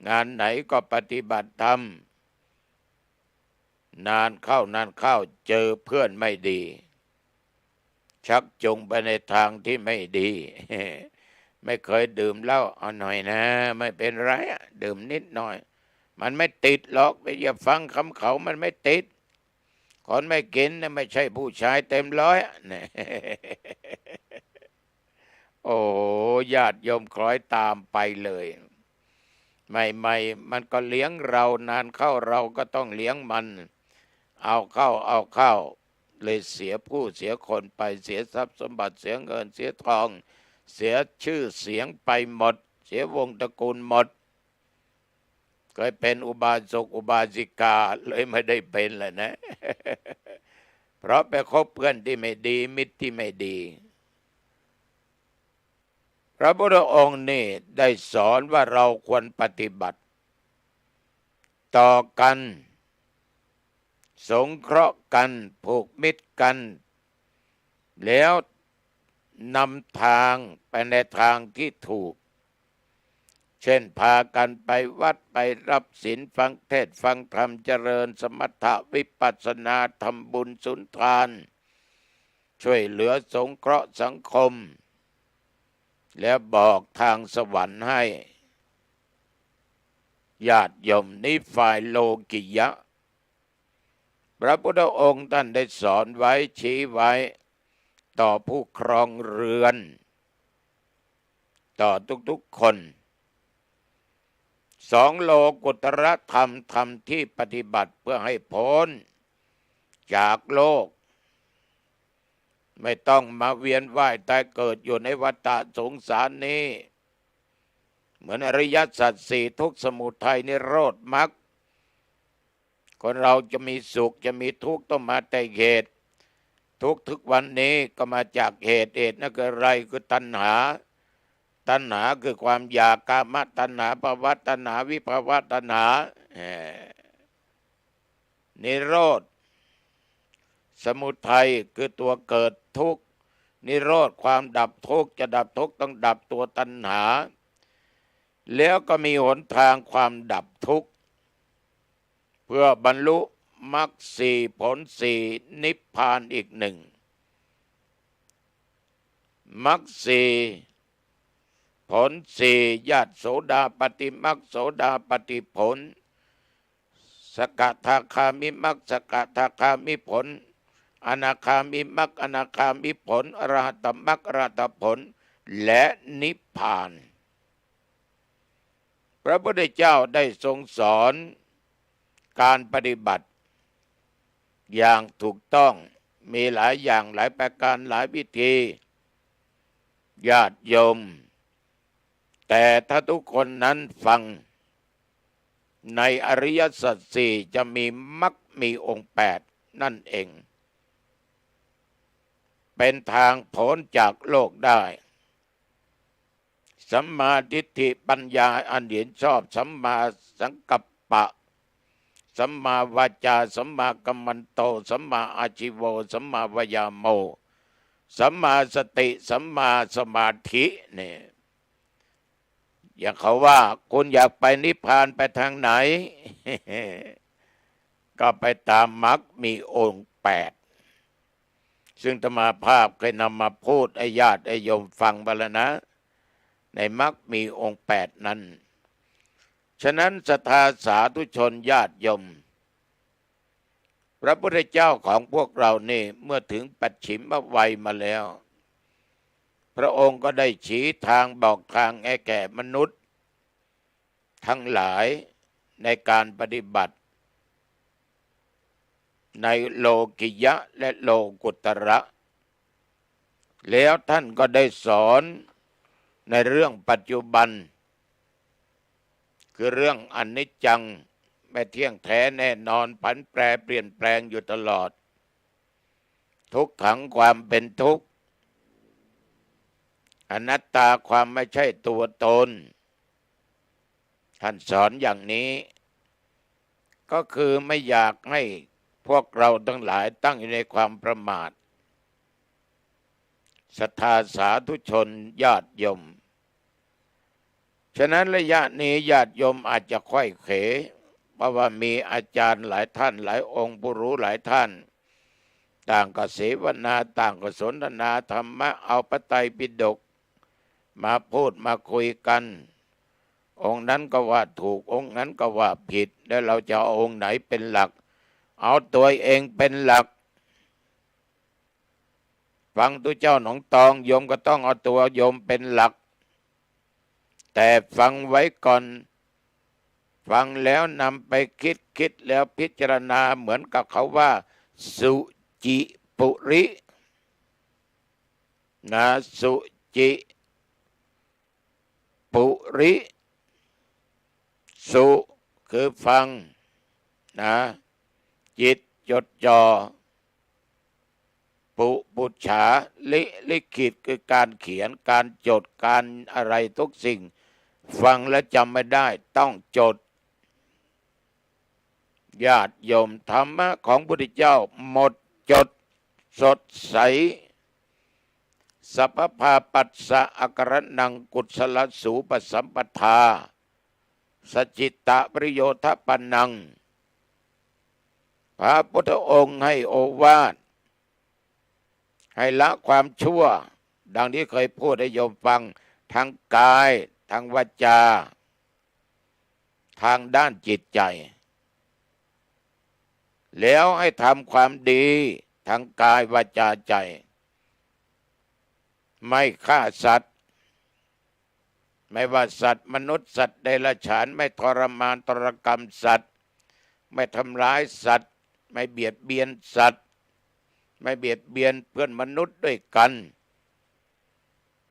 งานไหนก็ปฏิบัติธรรมนานเข้เจอเพื่อนไม่ดีชักจูงไปในทางที่ไม่ดี ไม่เคยดื่มเหล้าเอาหน่อยนะไม่เป็นไรดื่มนิดหน่อยมันไม่ติดหรอกไปอย่าฟังคำเขามันไม่ติดคนไม่กินนะไม่ใช่ผู้ชายเต็มร้อยนะ โอ้ญาติโยมคล้อยตามไปเลยใหม่ๆมันก็เลี้ยงเรานานเข้าเราก็ต้องเลี้ยงมันเอาเข้าเลยเสียผู้เสียคนไปเสียทรัพย์สมบัติเสียเงินเสียทองเสียชื่อเสียงไปหมดเสียวงตระกูลหมดเคยเป็นอุบาสกอุบาสิกาเลยไม่ได้เป็นแหละนะ เพราะไปคบเพื่อนที่ไม่ดีมิตรที่ไม่ดีพระพุทธองค์นี่ได้สอนว่าเราควรปฏิบัติต่อกันสงเคราะห์กันผูกมิตรกันแล้วนำทางไปในทางที่ถูกเช่นพากันไปวัดไปรับศีลฟังเทศน์ฟังธรรมเจริญสมถะวิปัสสนาทำบุญสุนทานช่วยเหลือสงเคราะห์สังคมแล้วบอกทางสวรรค์ให้ญาติโยมนี้ฝ่ายโลกิยะพระพุทธองค์ท่านได้สอนไว้ชี้ไว้ต่อผู้ครองเรือนต่อทุกๆคนสองโลกุตรธรรมธรรมที่ปฏิบัติเพื่อให้พ้นจากโลกไม่ต้องมาเวียนว่ายตายเกิดอยู่ในวัฏสงสารนี้ เหมือนอริยสัจสี่ทุกข์สมุทัยนิโรธมรรคคนเราจะมีสุขจะมีทุกข์ต้องมาแต่เหตุทุกวันนี้ก็มาจากเหตุนั่นคืออะไรคือตัณหาคือความอยากกามตัณหาภวตัณหาวิภวตัณหานิโรธสมุทัยคือตัวเกิดทุกข์นิโรธความดับทุกข์จะดับทุกข์ต้องดับตัวตัณหาแล้วก็มีหนทางความดับทุกข์เพื่อบรรลุมรรคสี่ผลสี่นิพพานอีกหนึ่งมรรคสี่ผลสี่ญาติโสดาปฏิมรรคโสดาปฏิผลสกทาคามิมรรคสกทาคามิผลอนาคามิมรรคอนาคามิผลอรหัตมรรคอรหัตผลและนิพพานพระพุทธเจ้าได้ทรงสอนการปฏิบัติอย่างถูกต้องมีหลายอย่างหลายประการหลายวิธีญาติโยมแต่ถ้าทุกคนนั้นฟังในอริยสัจสี่จะมีมรรคมีองค์แปดนั่นเองเป็นทางพ้นจากโลกได้สัมมาทิฏฐิปัญญาอันเห็นชอบสัมมาสังกัปปะสัมมาวาจาสัมมากัมมันโตสัมมาอาชิโวสัมมาวายาโมสัมมาสติสัมมาสมาธิเนี่ยอย่างเขาว่าคุณอยากไปนิพพานไปทางไหน ก็ไปตามมรรคมีองค์แปดซึ่งธรรมาภาพเคยนำมาพูดให้ญาติให้โยมฟังไปแล้วนะในมรรคมีองค์แปดนั้นฉะนั้นศรัทธาสาธุชนญาติโยมพระพุทธเจ้าของพวกเรานี่เมื่อถึงปัจฉิมวัยมาแล้วพระองค์ก็ได้ชี้ทางบอกทางแก่มนุษย์ทั้งหลายในการปฏิบัติในโลกิยะและโลกุตระแล้วท่านก็ได้สอนในเรื่องปัจจุบันคือเรื่องอนิจจังไม่เที่ยงแท้แน่นอนผันแปรเปลี่ยนแปลงอยู่ตลอดทุกขังความเป็นทุกข์อนัตตาความไม่ใช่ตัวตนท่านสอนอย่างนี้ก็คือไม่อยากให้พวกเราทั้งหลายตั้งอยู่ในความประมาทศรัทธาสาธุชนญาติโยมฉะนั้นระยะนี้ญาติโยมอาจจะค่อยเขเพราะว่ามีอาจารย์หลายท่านหลายองค์ผู้รู้หลายท่านต่างก็เสวนาต่างก็สนทนาธรรมะเอาพระไตรปิฎกมาพูดมาคุยกันองค์นั้นก็ว่าถูกองค์นั้นก็ว่าผิดแล้วเราจะเอาองค์ไหนเป็นหลักเอาตัวเองเป็นหลักฟังตัวเจ้าหนองตองโยมก็ต้องเอาตัวโยมเป็นหลักแต่ฟังไว้ก่อนฟังแล้วนำไปคิดแล้วพิจารณาเหมือนกับเขาว่าสุจิปุรินะสุจิปุริสุคือฟังนะจิตจดจ่อปุจฉาลิขิตคือการเขียนการจดการอะไรทุกสิ่งฟังแล้วจำไม่ได้ต้องจดญาติโยมธรรมะของพระพุทธเจ้าหมดจดสดใสสัพพพาปัสสะอักรนังกุศลสูปสัมปทาสจิตตะประโยชน์ปันนังพระพุทธองค์ให้โอวาทให้ละความชั่วดังที่เคยพูดให้โยมฟังทางกายทางวาจาทางด้านจิตใจแล้วให้ทำความดีทางกายวาจาใจไม่ฆ่าสัตว์ไม่ว่าสัตว์มนุษย์สัตว์เดรัจฉานไม่ทรมานทรกรรมสัตว์ไม่ทำร้ายสัตว์ไม่เบียดเบียนสัตว์ไม่เบียดเบียนเพื่อนมนุษย์ด้วยกัน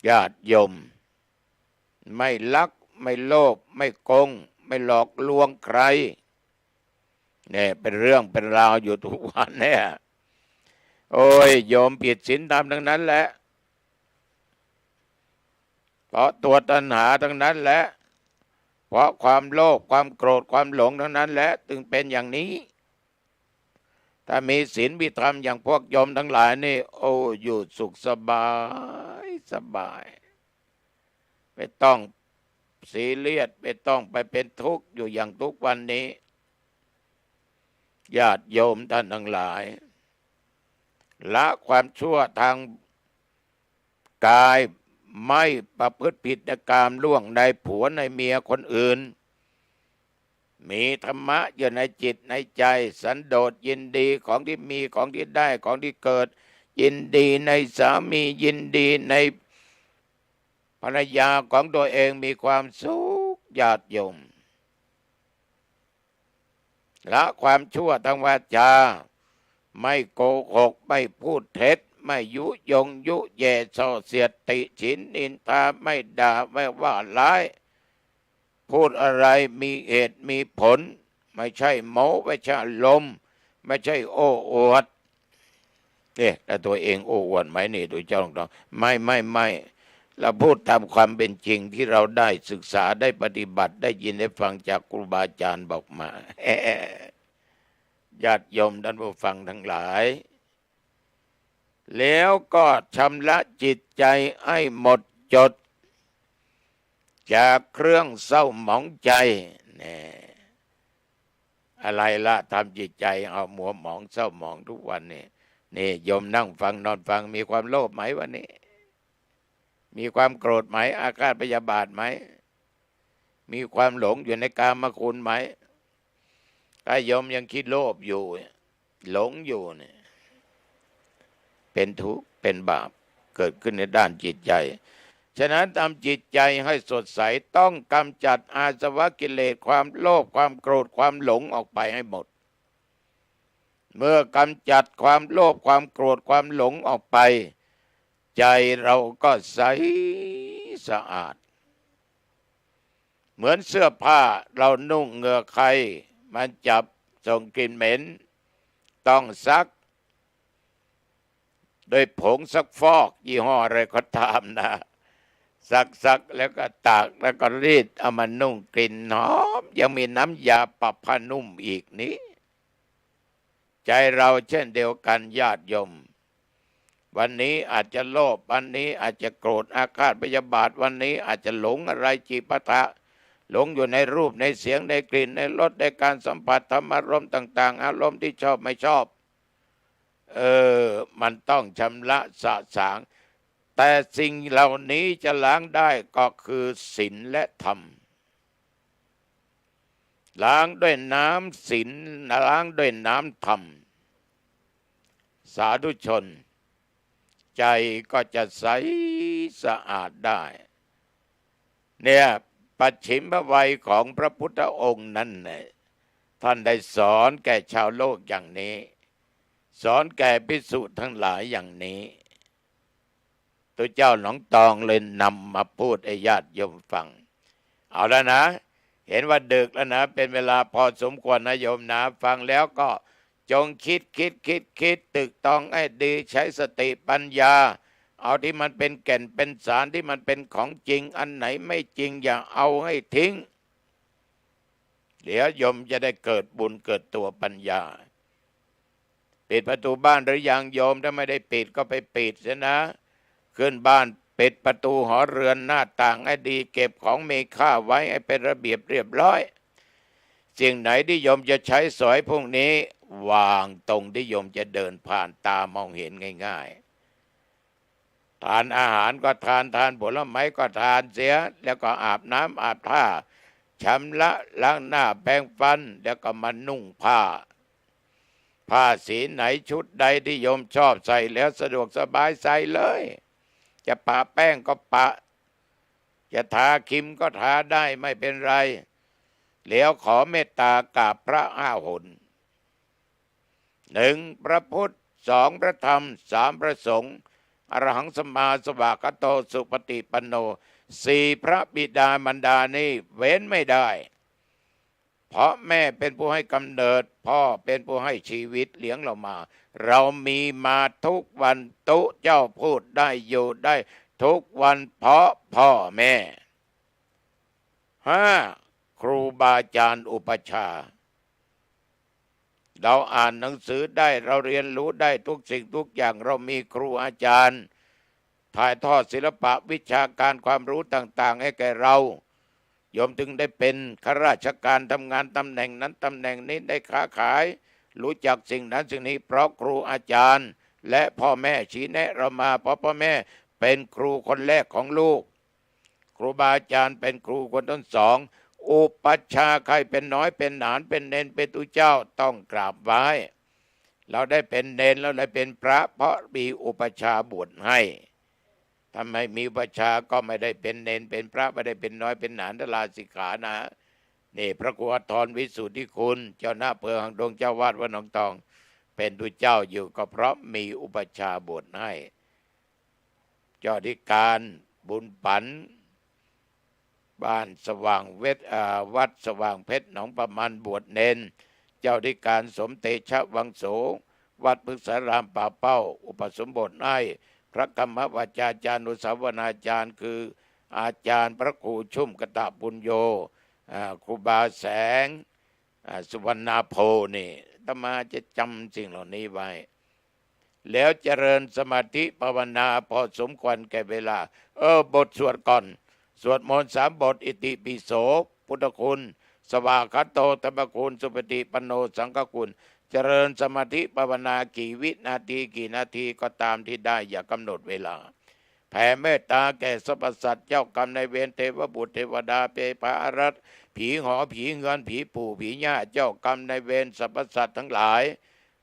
ญาติโยมไม่ลัก ไม่โลภไม่โกงไม่หลอกลวงใครเนี่ยเป็นเรื่องเป็นราวอยู่ทุกวันเนี่ยโอ้ยโยมผิดศีลธรรมทั้งนั้นแหละเพราะตัวตัณหาทั้งนั้นแหละเพราะความโลภความโกรธความหลงทั้งนั้นแหละจึงเป็นอย่างนี้ถ้ามีศีลมีธรรมอย่างพวกโยมทั้งหลายนี่โอ้อยู่สุขสบายสบายไม่ต้องซีเรียสไม่ต้องไปเป็นทุกข์อยู่อย่างทุกวันนี้ญาติโยมท่านทั้งหลายละความชั่วทางกายไม่ประพฤติผิดในกามล่วงในผัวในเมียคนอื่นมีธรรมะอยู่ในจิตในใจสันโดษยินดีของที่มีของที่ได้ของที่เกิดยินดีในสามียินดีในภรรยาของตัวเองมีความสุขญาติโยมละความชั่วทางวาจาไม่โกหกไม่พูดเท็จไม่ยุยงยุแย่ส่อเสียดติฉินนินทาไม่ด่าไม่ว่าร้ายพูดอะไรมีเหตุมีผลไม่ใช่โม้ไม่ใช่ลมไม่ใช่โอ้อวดแต่ตัวเองโอ้อวดไหมนี่ตัวเจ้าต้องไม่เราพูดตามความเป็นจริงที่เราได้ศึกษาได้ปฏิบัติได้ยินได้ฟังจากครูบาอาจารย์บอกมาญาติโยมท่านผู้ฟังทั้งหลายแล้วก็ชำระจิตใจให้หมดจดจากเครื่องเศร้าหมองใจนี่อะไรละทำจิตใจเอาหมัวหมองเศร้าหมองทุกวันนี่โยมนั่งฟังนอนฟังมีความโลภไหมวันนี้มีความโกรธไหมอาฆาตพยาบาทไหมมีความหลงอยู่ในกามคุณไหมถ้าโยมยังคิดโลภอยู่หลงอยู่เนี่ยเป็นทุกข์เป็นบาปเกิดขึ้นในด้านจิตใจฉะนั้นทำจิตใจให้สดใสต้องกำจัดอาสวะกิเลสความโลภความโกรธความหลงออกไปให้หมดเมื่อกำจัดความโลภความโกรธความหลงออกไปใจเราก็ใสสะอาดเหมือนเสื้อผ้าเรานุ่งเหงื่อใครมันจับส่งกลิ่นเหม็นต้องซักโดยผงซักฟอกยี่ห้ออะไรก็ตามนะซักแล้วก็ตากแล้วก็รีดเอามานุ่งกลิ่นหอมยังมีน้ำยาปรับผ้านุ่มอีกนี้ใจเราเช่นเดียวกันญาติโยมวันนี้อาจจะโลภวันนี้อาจจะโกรธอาฆาตพยาบาทวันนี้อาจจะหลงอะไรจิปาถะหลงอยู่ในรูปในเสียงในกลิ่นในรสในการสัมผัสธรรมารมณ์ต่างๆอารมณ์ที่ชอบไม่ชอบมันต้องชำระสะสางแต่สิ่งเหล่านี้จะล้างได้ก็คือศีลและธรรมล้างด้วยน้ำศีลล้างด้วยน้ำธรรมสาธุชนใจก็จะใสสะอาดได้เนี่ยปัจฉิมวัยของพระพุทธองค์นั้นเนี่ยท่านได้สอนแก่ชาวโลกอย่างนี้สอนแก่ภิกษุทั้งหลายอย่างนี้ตัวเจ้าหนองตองเลยนำมาพูดให้ญาติโยมฟังเอาแล้วนะเห็นว่าดึกแล้วนะเป็นเวลาพอสมควรนะโยมนะฟังแล้วก็จงคิดตึกตองให้ดีใช้สติปัญญาเอาที่มันเป็นแก่นเป็นสารที่มันเป็นของจริงอันไหนไม่จริงอย่าเอาให้ทิ้งเดี๋ยวโยมจะได้เกิดบุญเกิดตัวปัญญาปิดประตูบ้านหรือยังโยมถ้าไม่ได้ปิดก็ไปปิดเสียนะขึ้นบ้านปิดประตูหอเรือนหน้าต่างให้ดีเก็บของมีค่าไว้ให้เป็นระเบียบเรียบร้อยสิ่งไหนที่โยมจะใช้สอยพวกนี้วางตรงที่โยมจะเดินผ่านตามองเห็นง่ายๆทานอาหารก็ทานผลไม้ก็ทานเสียแล้วก็อาบน้ำอาบท่าชำระล้างหน้าแปรงฟันแล้วก็มานุ่งผ้าสีไหนชุดใดที่โยมชอบใส่แล้วสะดวกสบายใส่เลยจะปะแป้งก็ปะจะทาครีมก็ทาได้ไม่เป็นไรแล้วขอเมตตากราบพระ5 หน 1. พระพุทธ 2. พระธรรม 3. พระสงฆ์อรหังสัมมาสัมพุทโธสุปฏิปันโน สี่พระบิดามารดานี่เว้นไม่ได้ เพราะแม่เป็นผู้ให้กำเนิดพ่อเป็นผู้ให้ชีวิตเลี้ยงเรามา เรามีมาทุกวันตุเจ้าพูดได้อยู่ได้ทุกวันเพราะพ่อแม่ครูบาอาจารย์อุปชาเราอ่านหนังสือได้เราเรียนรู้ได้ทุกสิ่งทุกอย่างเรามีครูอาจารย์ถ่ายทอดศิลปะวิชาการความรู้ต่างๆให้แก่เราโยมถึงได้เป็นข้าราชการทำงานตำแหน่งนั้นตำแหน่งนี้ได้ค้าขายรู้จักสิ่งนั้นสิ่งนี้เพราะครูอาจารย์และพ่อแม่ชี้แนะเรามาเพราะพ่อแม่เป็นครูคนแรกของลูกครูบาอาจารย์เป็นครูคนที่สองอุปัชฌาย์ใครเป็นน้อยเป็นหนานเป็นเนนเป็นตุเจ้าต้องกราบไหว้เราได้เป็นเนนแล้วได้เป็นพระเพราะมีอุปัชฌาย์บวชให้ถ้าไม่มีอุปัชฌาย์ก็ไม่ได้เป็นเนนเป็นพระไม่ได้เป็นน้อยเป็นหนานทลาสิกขานะนี่พระครูอาทรวิสุทธิคุณเจ้าหน้าอำเภอหางดงเจ้าวาดวัดหนองตองเป็นตุเจ้าอยู่ก็เพราะมีอุปัชฌาย์บวชให้เจ้าธิการบุญปันบ้านสว่างวัดสว่างเพชรหนองประมาณบวชเนนเจ้าธิการสมเตชะวังโสวัดพฤกษารามป่าเป้าอุปสมบทให้พระกรรมวาจาจารย์อุสาวนาจารย์คืออาจารย์พระครูชุ่มกตปุญโยครูบาแสงสุวรรณโพนี่อาตมาจะจำสิ่งเหล่านี้ไว้แล้วเจริญสมาธิภาวนาพอสมควรแก่เวลาบทสวดก่อนสวดมนต์3 บทอิติปิโสพุทธคุณสวากขาโตธรรมคุณสุปฏิปันโนสังฆคุณเจริญสมาธิภาวนากี่วินาทีกี่นาทีก็ตามที่ได้อย่ากำหนดเวลาแผ่เมตตาแก่สรรพสัตว์เจ้ากรรมนายเวรเทวบุตรเทวดาเปพาอารัตผีหอผีเงินผีปู่ผีย่าเจ้ากรรมนายเวรสรรพสัตว์ทั้งหลาย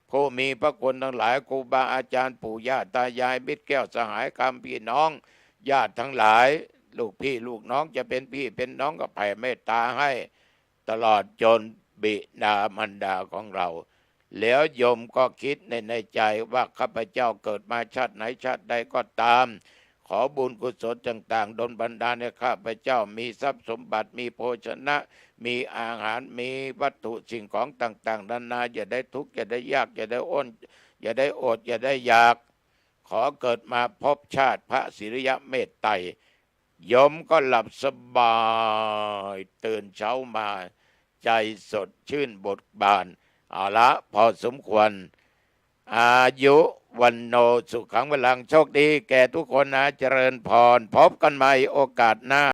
ผู้มีพระคุณทั้งหลายครูบาอาจารย์ปู่ย่าตายายมิตรแก้วสหายคำพี่น้องญาติทั้งหลายลูกพี่ลูกน้องจะเป็นพี่เป็นน้องก็แผ่เมตตาให้ตลอดจนบิดามารดาของเราแล้วโยมก็คิดในใจว่าข้าพเจ้าเกิดมาชาติไหนชาติใดก็ตามขอบุญกุศลต่างๆดลบันดาลให้ข้าพเจ้ามีทรัพย์สมบัติมีโภชนะมีอาหารมีวัตถุสิ่งของต่างๆนานาอย่าได้ทุกข์อย่าได้ยากอย่าได้อ้นอย่าได้อดอย่าได้อยากขอเกิดมาพบชาติพระศิริยะเมตไตรโยมก็หลับสบายตื่นเช้ามาใจสดชื่นเบิกบานเอาละพอสมควรอายุวันโนสุขังพลังโชคดีแก่ทุกคนนะเจริญพรพบกันใหม่โอกาสหน้า